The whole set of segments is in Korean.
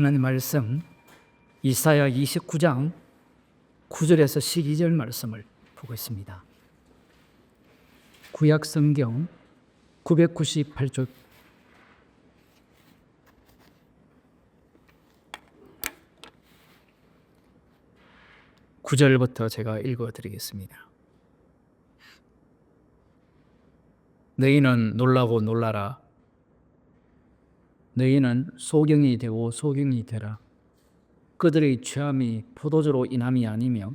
하나님 말씀 이사야 29장 9절에서 12절 말씀을 보고 있습니다. 구약 성경 998쪽 9절부터 제가 읽어드리겠습니다. 너희는 놀라고 놀라라. 너희는 소경이 되고 소경이 되라. 그들의 취함이 포도주로 인함이 아니며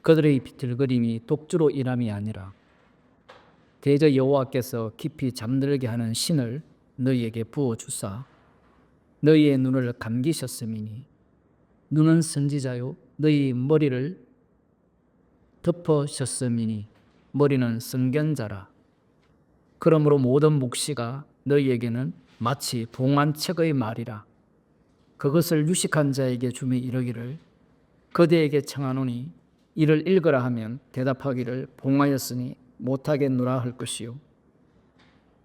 그들의 비틀거림이 독주로 인함이 아니라 대저 여호와께서 깊이 잠들게 하는 신을 너희에게 부어주사 너희의 눈을 감기셨음이니 눈은 선지자요 너희 머리를 덮으셨음이니 머리는 선견자라. 그러므로 모든 묵시가 너희에게는 마치 봉한 책의 말이라. 그것을 유식한 자에게 주며 이르기를 그대에게 청하노니 이를 읽으라 하면 대답하기를 봉하였으니 못하겠노라 할 것이요.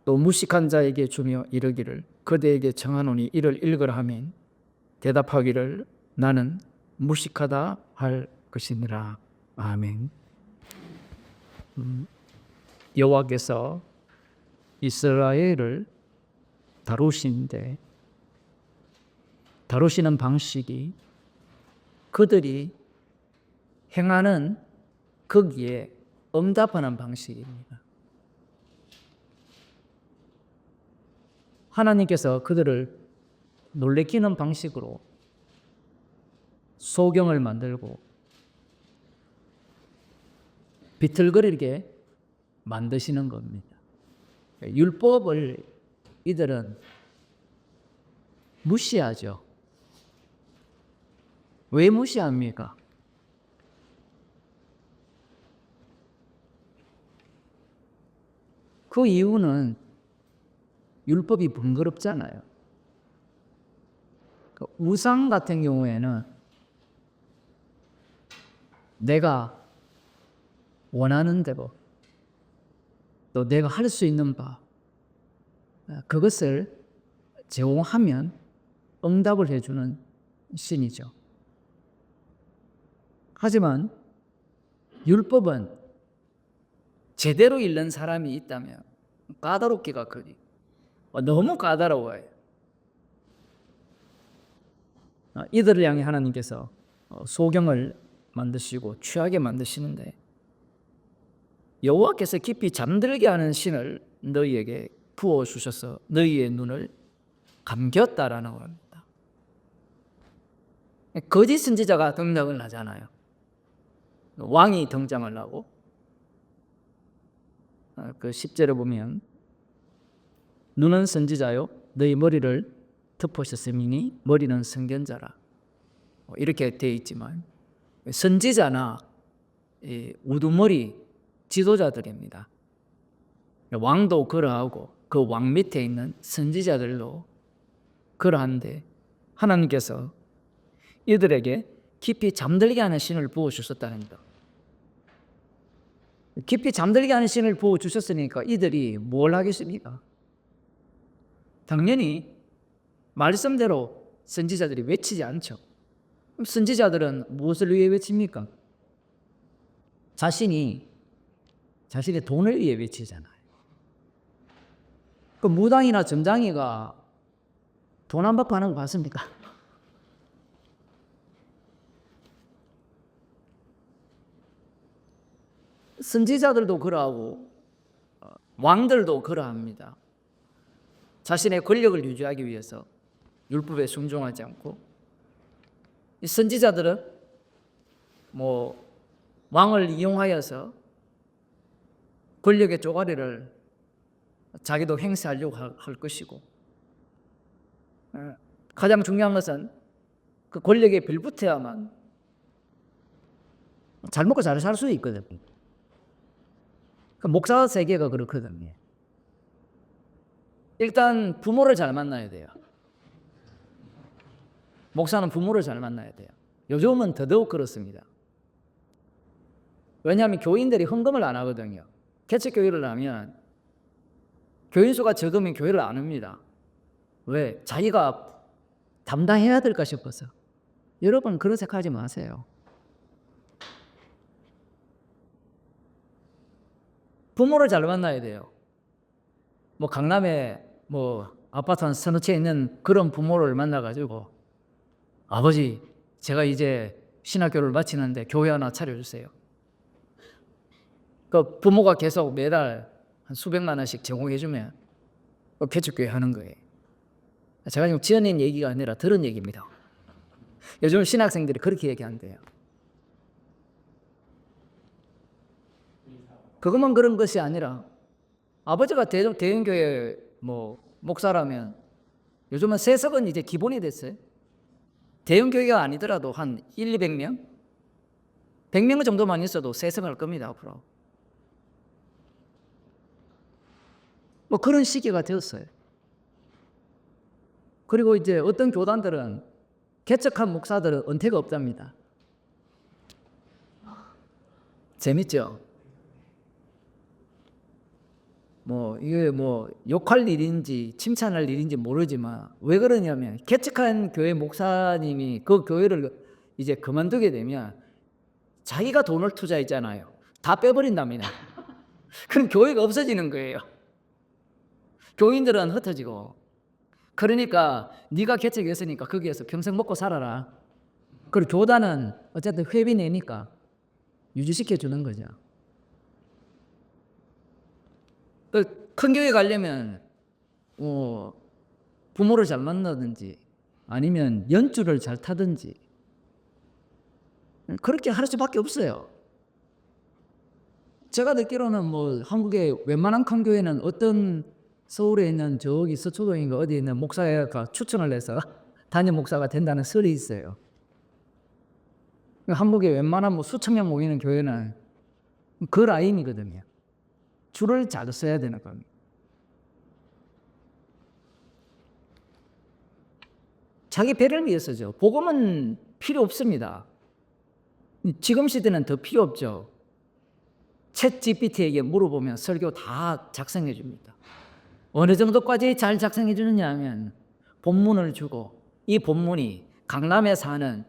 또 무식한 자에게 주며 이르기를 그대에게 청하노니 이를 읽으라 하면 대답하기를 나는 무식하다 할 것이니라. 아멘. 여호와께서 이스라엘을 다루시는데 다루시는 방식이 그들이 행하는 거기에 응답하는 방식입니다. 하나님께서 그들을 놀래키는 방식으로 소경을 만들고 비틀거리게 만드시는 겁니다. 율법을 이들은 무시하죠. 왜 무시합니까? 그 이유는 율법이 번거롭잖아요. 우상 같은 경우에는 내가 원하는 대로 또 내가 할 수 있는 바 그것을 제공하면 응답을 해주는 신이죠. 하지만 율법은 제대로 읽는 사람이 있다면 까다롭기가 그리 너무 까다로워요. 이들을 향해 하나님께서 소경을 만드시고 취하게 만드시는데 여호와께서 깊이 잠들게 하는 신을 너희에게 부어주셔서 너희의 눈을 감겼다라는 겁니다. 거짓 선지자가 등장을 하잖아요. 왕이 등장을 하고 그 10절에 보면 눈은 선지자요 너희 머리를 덮으셨음이니 머리는 선견자라 이렇게 되어 있지만 선지자나 우두머리 지도자들입니다. 왕도 그러하고 그 왕 밑에 있는 선지자들도 그러한데 하나님께서 이들에게 깊이 잠들게 하는 신을 부어주셨다는 것. 깊이 잠들게 하는 신을 부어주셨으니까 이들이 뭘 하겠습니까? 당연히 말씀대로 선지자들이 외치지 않죠. 그럼 선지자들은 무엇을 위해 외칩니까? 자신의 돈을 위해 외치잖아요. 그 무당이나 점장이가 돈 안 받고 하는 거 봤습니까? 선지자들도 그러하고 왕들도 그러합니다. 자신의 권력을 유지하기 위해서 율법에 순종하지 않고 이 선지자들은 왕을 이용하여서 권력의 쪼가리를 자기도 행사하려고 할 것이고 가장 중요한 것은 그 권력에 빌붙어야만 잘 먹고 잘 살 수 있거든요. 그 목사 세계가 그렇거든요. 일단 부모를 잘 만나야 돼요. 목사는 부모를 잘 만나야 돼요. 요즘은 더더욱 그렇습니다. 왜냐하면 교인들이 헌금을 안 하거든요. 개척교회를 하면 교인 수가 적으면 교회를 안 옵니다. 왜? 자기가 담당해야 될까 싶어서. 여러분 그런 생각하지 마세요. 부모를 잘 만나야 돼요. 뭐 강남에 뭐 아파트 한 서너 채 있는 그런 부모를 만나가지고 아버지 제가 이제 신학교를 마치는데 교회 하나 차려주세요. 그 부모가 계속 매달 한 수백만 원씩 제공해주면 개척교회 하는 거예요. 제가 지금 지어낸 얘기가 아니라 들은 얘기입니다. 요즘 신학생들이 그렇게 얘기한대요. 그것만 그런 것이 아니라 아버지가 대형교회 뭐 목사라면 요즘은 세석은 이제 기본이 됐어요. 대형교회가 아니더라도 한 200명? 100명 정도만 있어도 세석할 겁니다, 앞으로. 뭐 그런 시기가 되었어요. 그리고 이제 어떤 교단들은 개척한 목사들은 은퇴가 없답니다. 재밌죠? 뭐 이게 뭐 욕할 일인지 칭찬할 일인지 모르지만 왜 그러냐면 개척한 교회 목사님이 그 교회를 이제 그만두게 되면 자기가 돈을 투자했잖아요. 다 빼버린답니다. 그럼 교회가 없어지는 거예요. 교인들은 흩어지고. 그러니까 네가 개척했으니까 거기에서 평생 먹고 살아라. 그리고 교단은 어쨌든 회비 내니까 유지시켜 주는 거죠. 큰 교회 가려면 부모를 잘 만나든지 아니면 연주를 잘 타든지 그렇게 할 수밖에 없어요. 제가 듣기로는 뭐 한국의 웬만한 큰 교회는 어떤 서울에 있는 저기 서초동인가 어디에 있는 목사가 추천을 해서 담임 목사가 된다는 설이 있어요. 한국의 웬만한 뭐 수천 명 모이는 교회는 그 라인이거든요. 줄을 잘 서야 되는 겁니다. 자기 배를 위해서죠. 복음은 필요 없습니다. 지금 시대는 더 필요 없죠. 챗 GPT에게 물어보면 설교 다 작성해 줍니다. 어느 정도까지 잘 작성해 주느냐 하면 본문을 주고 이 본문이 강남에 사는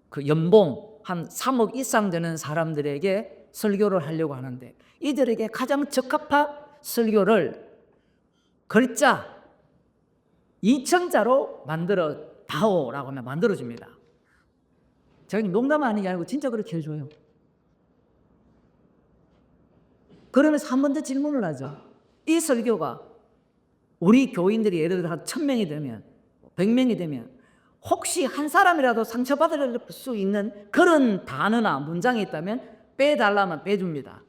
그 연봉 한 3억 이상 되는 사람들에게 설교를 하려고 하는데 이들에게 가장 적합한 설교를 글자 2,000자로 만들어 다오라고 하면 만들어줍니다. 제가 농담 아니게 아니고 진짜 그렇게 해줘요. 그러면서 한 번 더 질문을 하죠. 이 설교가 우리 교인들이 예를 들어 한 1,000명이 되면 100명이 되면 혹시 한 사람이라도 상처받을 수 있는 그런 단어나 문장이 있다면 빼달라면 빼줍니다.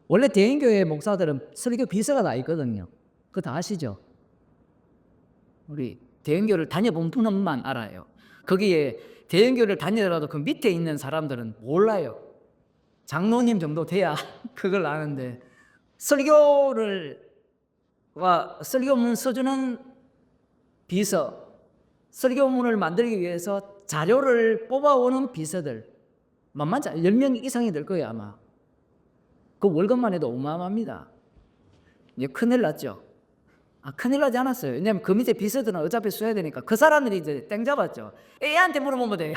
원래 대형교회 목사들은 설교 비서가 다 있거든요. 그거 다 아시죠? 우리 대형교회를 다녀본 분만 알아요. 거기에 대형교회를 다니더라도 그 밑에 있는 사람들은 몰라요. 장로님 정도 돼야 그걸 아는데 설교문 써주는 비서, 설교문을 만들기 위해서 자료를 뽑아오는 비서들 만만치 10명 이상이 될 거예요 아마. 그 월급만 해도 어마어마합니다. 이제 큰일 났죠. 큰일 나지 않았어요. 왜냐하면 그 밑에 비서들은 어차피 써야 되니까 그 사람들이 이제 땡 잡았죠. 애한테 물어보면 돼요.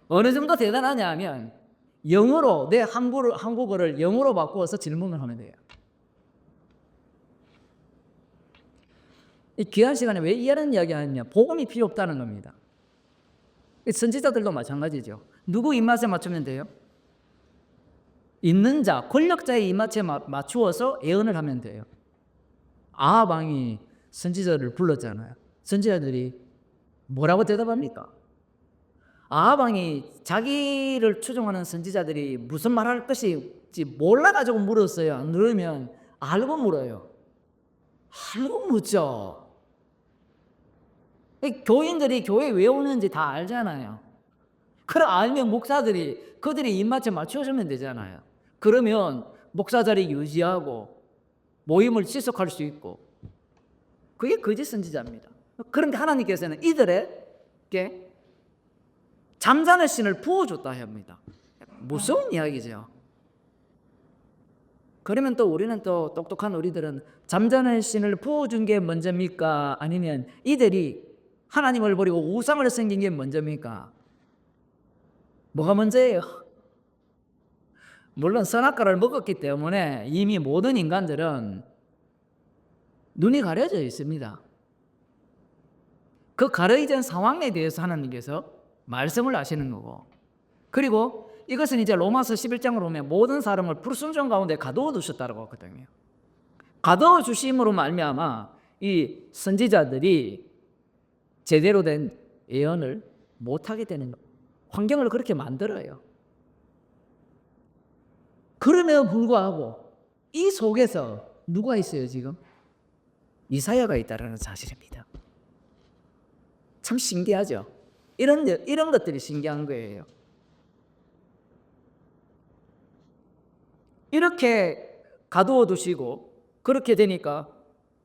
어느 정도 대단하냐 하면 영어로 내 한국어를 영어로 바꾸어서 질문을 하면 돼요. 이 귀한 시간에 왜 이런 이야기 하느냐? 복음이 필요 없다는 겁니다. 선지자들도 마찬가지죠. 누구 입맛에 맞추면 돼요? 있는 자, 권력자의 입맛에 맞추어서 예언을 하면 돼요. 아합 왕이 선지자를 불렀잖아요. 선지자들이 뭐라고 대답합니까? 아합 왕이 자기를 추종하는 선지자들이 무슨 말할 것인지 몰라가지고 물었어요. 안 그러면 알고 물어요. 알고 묻죠. 교인들이 교회 왜 오는지 다 알잖아요. 그럼 알면 목사들이 그들이 입맛에 맞춰주면 되잖아요. 그러면 목사 자리 유지하고 모임을 지속할 수 있고 그게 거짓 선지자입니다. 그런데 하나님께서는 이들에게 잠자는 신을 부어줬다 합니다. 무서운 이야기죠. 그러면 또 우리는 또 똑똑한 우리들은 잠자는 신을 부어준 게 먼저입니까? 아니면 이들이 하나님을 버리고 우상을 섬긴 게 먼저입니까? 뭐가 먼저예요? 물론 선악과를 먹었기 때문에 이미 모든 인간들은 눈이 가려져 있습니다. 그 가려진 상황에 대해서 하나님께서 말씀을 하시는 거고, 그리고 이것은 이제 로마서 11장으로 보면 모든 사람을 불순종 가운데 가두어 두셨다고 하거든요. 가두어 주심으로 말미암아 이 선지자들이 제대로 된 예언을 못하게 되는 환경을 그렇게 만들어요. 그럼에도 불구하고 이 속에서 누가 있어요 지금? 이사야가 있다는 사실입니다. 참 신기하죠. 이런 것들이 신기한 거예요. 이렇게 가두어 두시고 그렇게 되니까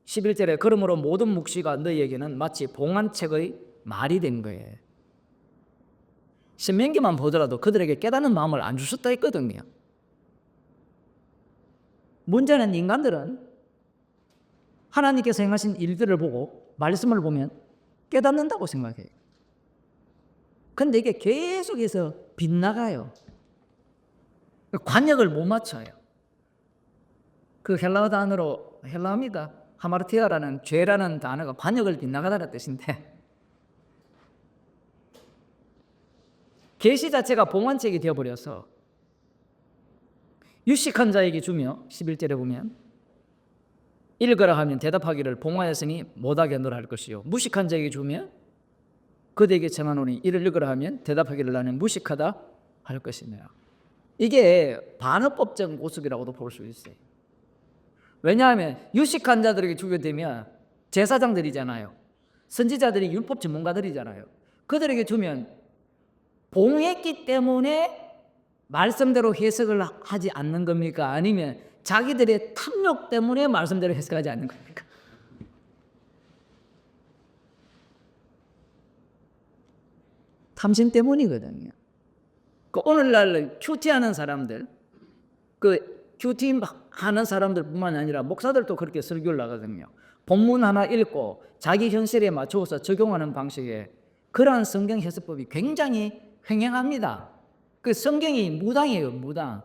11절에 그러므로 모든 묵시가 너희에게는 마치 봉안책의 말이 된 거예요. 신명기만 보더라도 그들에게 깨닫는 마음을 안 주셨다 했거든요. 문제는 인간들은 하나님께서 행하신 일들을 보고 말씀을 보면 깨닫는다고 생각해요. 근데 이게 계속해서 빗나가요. 관역을 못 맞춰요. 그 헬라어 단어로, 헬라어입니다. 하마르티아라는 죄라는 단어가 관역을 빗나가다는 뜻인데, 계시 자체가 봉안책이 되어버려서 유식한 자에게 주며 11절에 보면 읽으라 하면 대답하기를 봉하였으니 못하게 하노라 할 것이요 무식한 자에게 주며 그대에게 청하노니 이를 읽으라 하면 대답하기를 나는 무식하다 할 것이며, 이게 반어법적 모습이라고도 볼 수 있어요. 왜냐하면 유식한 자들에게 주게 되면 제사장들이잖아요. 선지자들이 율법 전문가들이잖아요. 그들에게 주면 봉했기 때문에 말씀대로 해석을 하지 않는 겁니까? 아니면 자기들의 탐욕 때문에 말씀대로 해석하지 않는 겁니까? 탐심 때문이거든요. 그 오늘날 큐티하는 사람들, 그 큐티 하는 사람들뿐만 아니라 목사들도 그렇게 설교를 하거든요. 본문 하나 읽고 자기 현실에 맞춰서 적용하는 방식의 그러한 성경 해석법이 굉장히 횡행합니다. 그 성경이 무당이에요, 무당.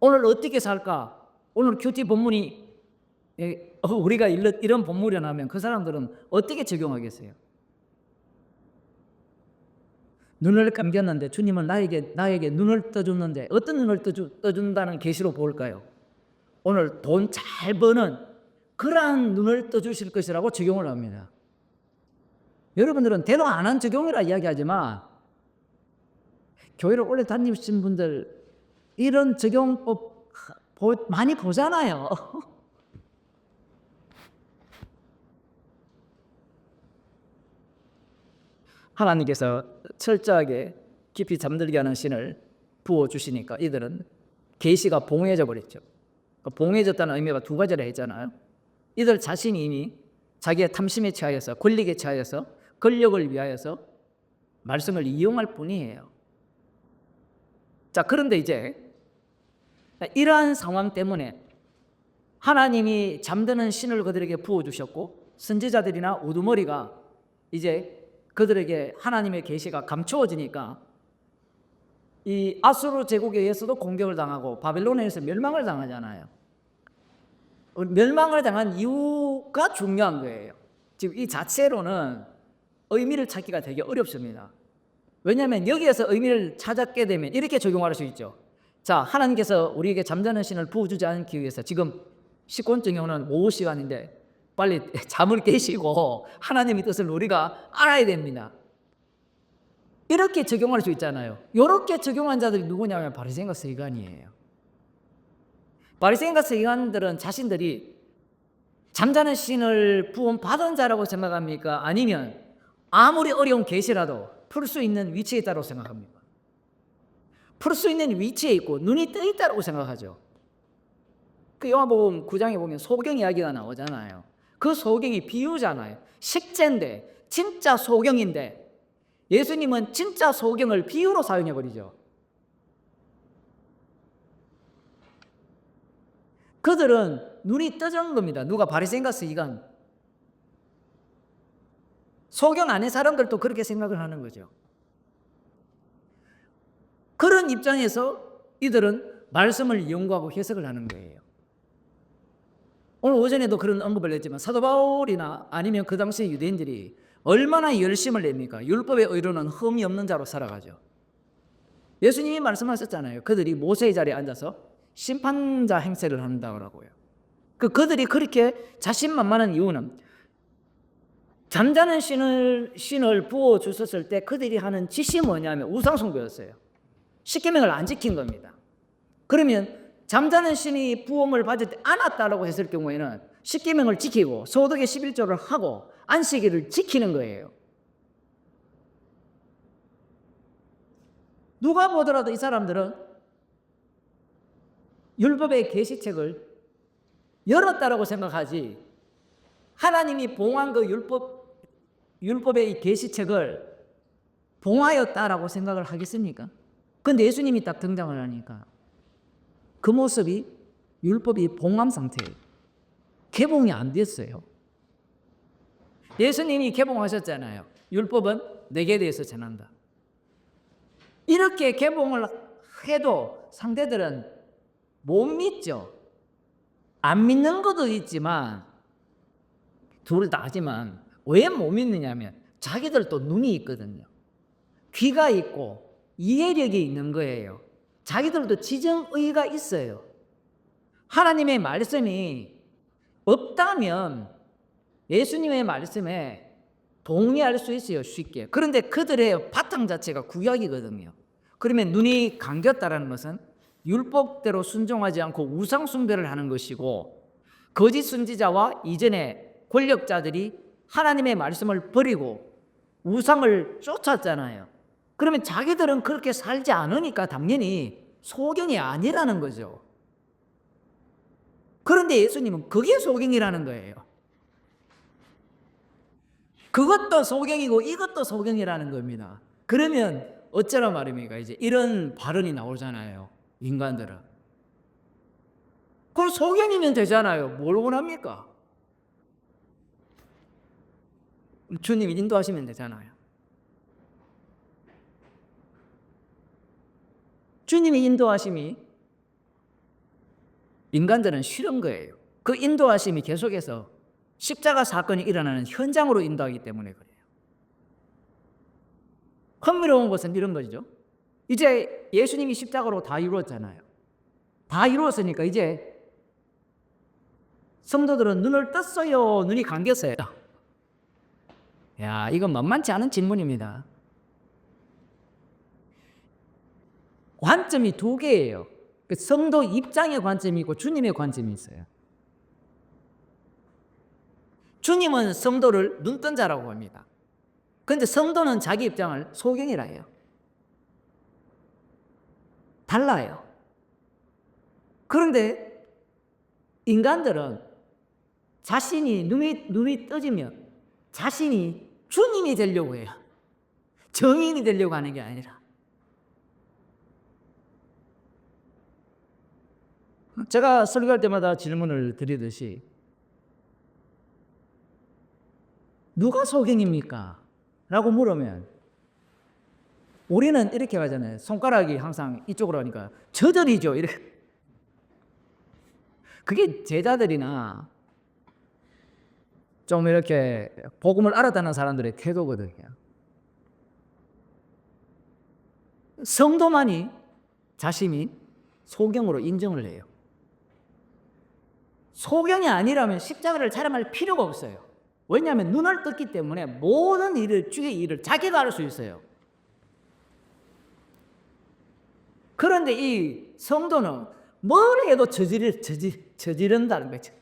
오늘 어떻게 살까? 오늘 큐티 본문이 우리가 이런 본문이라면 그 사람들은 어떻게 적용하겠어요? 눈을 감겼는데 주님은 나에게 눈을 떠줬는데 어떤 눈을 떠준다는 계시로 볼까요? 오늘 돈 잘 버는 그러한 눈을 떠주실 것이라고 적용을 합니다. 여러분들은 대도 안 한 적용이라 이야기하지만 교회를 오래 다니신 분들 이런 적용법 많이 보잖아요. 하나님께서 철저하게 깊이 잠들게 하는 신을 부어주시니까 이들은 계시가 봉해져 버렸죠. 봉해졌다는 의미가 두 가지라 했잖아요. 이들 자신이 이미 자기의 탐심에 취하여서 권력에 취하여서 권력을 위하여서 말씀을 이용할 뿐이에요. 자, 그런데 이제 이러한 상황 때문에 하나님이 잠드는 신을 그들에게 부어주셨고 선지자들이나 우두머리가 이제 그들에게 하나님의 계시가 감추어지니까 이 아수르 제국에 의해서도 공격을 당하고 바벨론에서 멸망을 당하잖아요. 멸망을 당한 이유가 중요한 거예요. 지금 이 자체로는 의미를 찾기가 되게 어렵습니다. 왜냐하면 여기에서 의미를 찾게 되면 이렇게 적용할 수 있죠. 자, 하나님께서 우리에게 잠자는 신을 부어주지 않기 위해서 지금 식곤증이 오는 오후 시간인데 빨리 잠을 깨시고 하나님의 뜻을 우리가 알아야 됩니다. 이렇게 적용할 수 있잖아요. 이렇게 적용한 자들이 누구냐면 바리새인과 서기관이에요. 바리새인과 서기관들은 자신들이 잠자는 신을 부음 받은 자라고 생각합니까? 아니면 아무리 어려운 계시라도 풀 수 있는 위치에 있다고 생각합니까? 풀 수 있는 위치에 있고 눈이 떠 있다고 생각하죠. 그 요한복음 9장에 보면 소경 이야기가 나오잖아요. 그 소경이 비유잖아요. 식재인데 진짜 소경인데 예수님은 진짜 소경을 비유로 사용해버리죠. 그들은 눈이 떠진 겁니다. 누가 바리새인과 서기관. 소경 안의 사람들도 그렇게 생각을 하는 거죠. 그런 입장에서 이들은 말씀을 연구하고 해석을 하는 거예요. 오늘 오전에도 그런 언급을 했지만 사도 바울이나 아니면 그 당시 유대인들이 얼마나 열심을 냅니까? 율법의 의로는 흠이 없는 자로 살아가죠. 예수님이 말씀하셨잖아요. 그들이 모세의 자리에 앉아서 심판자 행세를 한다고요. 그들이 그렇게 자신만만한 이유는 잠자는 신을 부어 주셨을 때 그들이 하는 짓이 뭐냐면 우상숭배였어요. 십계명을 안 지킨 겁니다. 그러면 잠자는 신이 부음을 받을 때 안았다라고 했을 경우에는 십계명을 지키고 소득의 11조를 하고 안식일을 지키는 거예요. 누가 보더라도 이 사람들은 율법의 계시책을 열었다라고 생각하지 하나님이 봉한 그 율법의 계시책을 봉하였다라고 생각을 하겠습니까? 근데 예수님이 딱 등장을 하니까 그 모습이 율법이 봉함 상태예요. 개봉이 안 됐어요. 예수님이 개봉하셨잖아요. 율법은 내게 대해서 전한다. 이렇게 개봉을 해도 상대들은 못 믿죠. 안 믿는 것도 있지만 둘 다 하지만 왜 못 믿느냐면 자기들도 눈이 있거든요. 귀가 있고 이해력이 있는 거예요. 자기들도 지정의가 있어요. 하나님의 말씀이 없다면 예수님의 말씀에 동의할 수 있어요. 쉽게. 그런데 그들의 바탕 자체가 구약이거든요. 그러면 눈이 감겼다는 것은 율법대로 순종하지 않고 우상 숭배를 하는 것이고 거짓 선지자와 이전의 권력자들이 하나님의 말씀을 버리고 우상을 쫓았잖아요. 그러면 자기들은 그렇게 살지 않으니까 당연히 소경이 아니라는 거죠. 그런데 예수님은 그게 소경이라는 거예요. 그것도 소경이고 이것도 소경이라는 겁니다. 그러면 어쩌라 말입니까? 이제 이런 발언이 나오잖아요. 인간들은. 그럼 소경이면 되잖아요. 뭘 원합니까? 주님이 인도하시면 되잖아요. 주님이 인도하심이 인간들은 싫은 거예요. 그 인도하심이 계속해서 십자가 사건이 일어나는 현장으로 인도하기 때문에 그래요. 흥미로운 것은 이런 거죠. 이제 예수님이 십자가로 다 이루었잖아요. 다 이루었으니까 이제 성도들은 눈을 떴어요? 눈이 감겼어요? 야, 이건 만만치 않은 질문입니다. 관점이 두 개예요. 성도 입장의 관점이 있고 주님의 관점이 있어요. 주님은 성도를 눈뜬 자라고 합니다. 그런데 성도는 자기 입장을 소경이라 해요. 달라요. 그런데 인간들은 자신이 눈이 떠지면 자신이 주님이 되려고 해요. 정인이 되려고 하는 게 아니라. 제가 설교할 때마다 질문을 드리듯이 누가 소경입니까? 라고 물으면 우리는 이렇게 하잖아요. 손가락이 항상 이쪽으로 하니까 저들이죠. 이렇게. 그게 제자들이나 좀 이렇게 복음을 알았다는 사람들의 태도거든요. 성도만이 자신이 소경으로 인정을 해요. 소경이 아니라면 십자가를 촬영할 필요가 없어요. 왜냐하면 눈을 떴기 때문에 모든 일을, 주의 일을 자기가 할 수 있어요. 그런데 이 성도는 뭘 해도 저지른다는 거죠.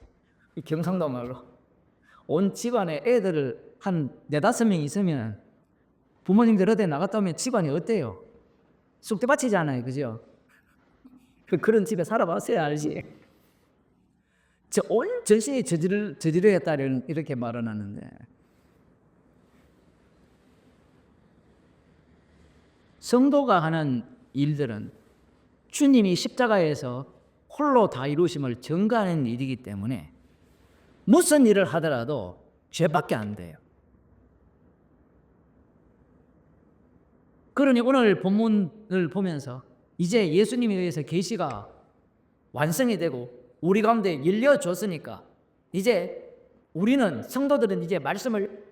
이 경상도 말로. 온 집안에 애들을 한 4-5명 있으면 부모님들 어디 나갔다 오면 집안이 어때요? 쑥대밭이잖아요. 그죠? 그런 집에 살아봤어야 알지. 온 전신이 저지르겠다는 이렇게 말은 하는데 성도가 하는 일들은 주님이 십자가에서 홀로 다 이루심을 증거하는 일이기 때문에 무슨 일을 하더라도 죄밖에 안 돼요. 그러니 오늘 본문을 보면서 이제 예수님에 의해서 계시가 완성이 되고 우리 가운데 열려졌으니까 이제 우리는 성도들은 이제 말씀을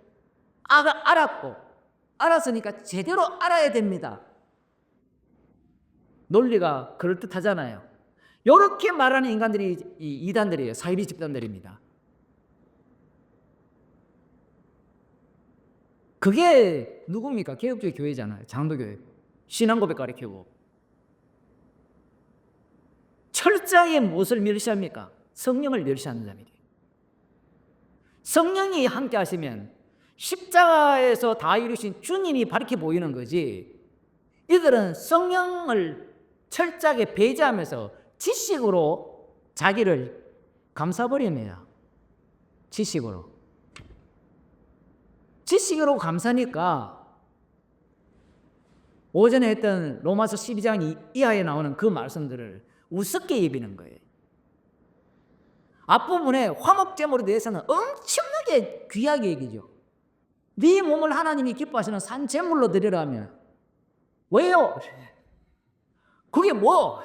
알았으니까 제대로 알아야 됩니다. 논리가 그럴듯하잖아요. 이렇게 말하는 인간들이 이단들이에요. 사이비 집단들입니다. 그게 누굽니까? 개혁주의 교회잖아요. 장로교회. 신앙고백 가르치고. 철저하게 무엇을 멸시합니까? 성령을 멸시하는 자입니다. 성령이 함께 하시면 십자가에서 다 이루신 주님이 밝게 보이는 거지. 이들은 성령을 철저하게 배제하면서 지식으로 자기를 감싸버립니다. 지식으로 감사니까 오전에 했던 로마서 12장 이하에 나오는 그 말씀들을 우습게 여기는 거예요. 앞부분에 화목제물에 대해서는 엄청나게 귀하게 얘기죠. 네 몸을 하나님이 기뻐하시는 산제물로 드리라면 왜요? 그게 뭐?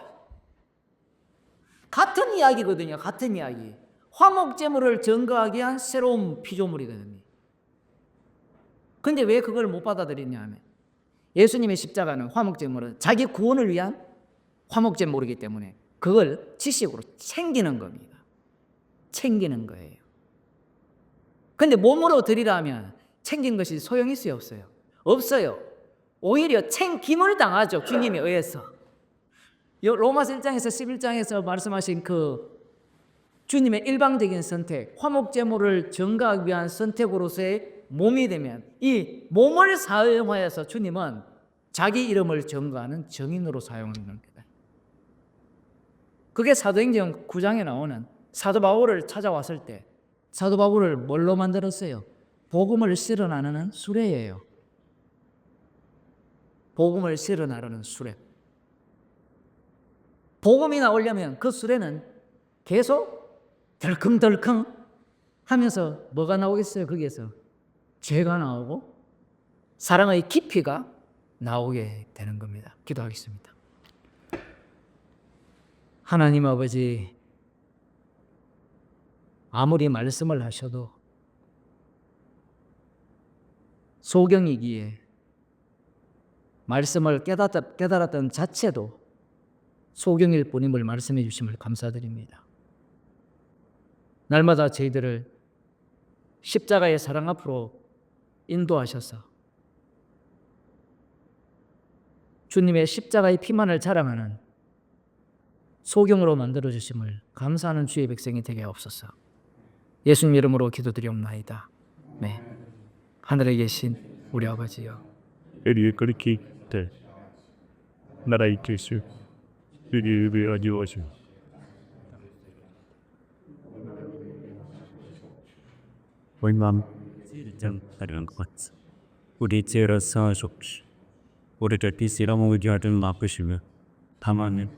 같은 이야기거든요. 같은 이야기. 화목제물을 증거하기 위한 새로운 피조물이거든요. 근데 왜 그걸 못 받아들이냐 하면 예수님의 십자가는 화목제물은 자기 구원을 위한 화목제물이기 때문에 그걸 지식으로 챙기는 겁니다. 챙기는 거예요. 근데 몸으로 드리라면 챙긴 것이 소용이 있어요, 없어요? 없어요. 오히려 챙김을 당하죠. 주님에 의해서. 로마서 1장에서 11장에서 말씀하신 그 주님의 일방적인 선택, 화목제물을 증거하기 위한 선택으로서의 몸이 되면 이 몸을 사용하여서 주님은 자기 이름을 증거하는 증인으로 사용하는 겁니다. 그게 사도행전 9장에 나오는 사도 바울을 찾아왔을 때 사도 바울을 뭘로 만들었어요? 복음을 실어 나누는 수레예요. 복음을 실어 나누는 수레. 복음이 나오려면 그 수레는 계속 덜컹덜컹 하면서 뭐가 나오겠어요? 거기에서 죄가 나오고 사랑의 깊이가 나오게 되는 겁니다. 기도하겠습니다. 하나님 아버지, 아무리 말씀을 하셔도 소경이기에 말씀을 깨달았던 자체도 소경일 뿐임을 말씀해 주심을 감사드립니다. 날마다 저희들을 십자가의 사랑 앞으로 인도하셔서 주님의 십자가의 피만을 자랑하는 소경으로 만들어 주심을 감사하는 주의 백성이 되게 하옵소서. 예수님 이름으로 기도드리옵나이다. 네. 하늘에 계신 우리 아버지여, 우리의 그렇게 될 나라의 예수 우리의 위하여주 원망 좀 다른 것 같아. 우리 죄를 사하옵시고 우리를 비시라고 하지 마시며 다만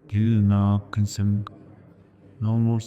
그 나큰 생 너무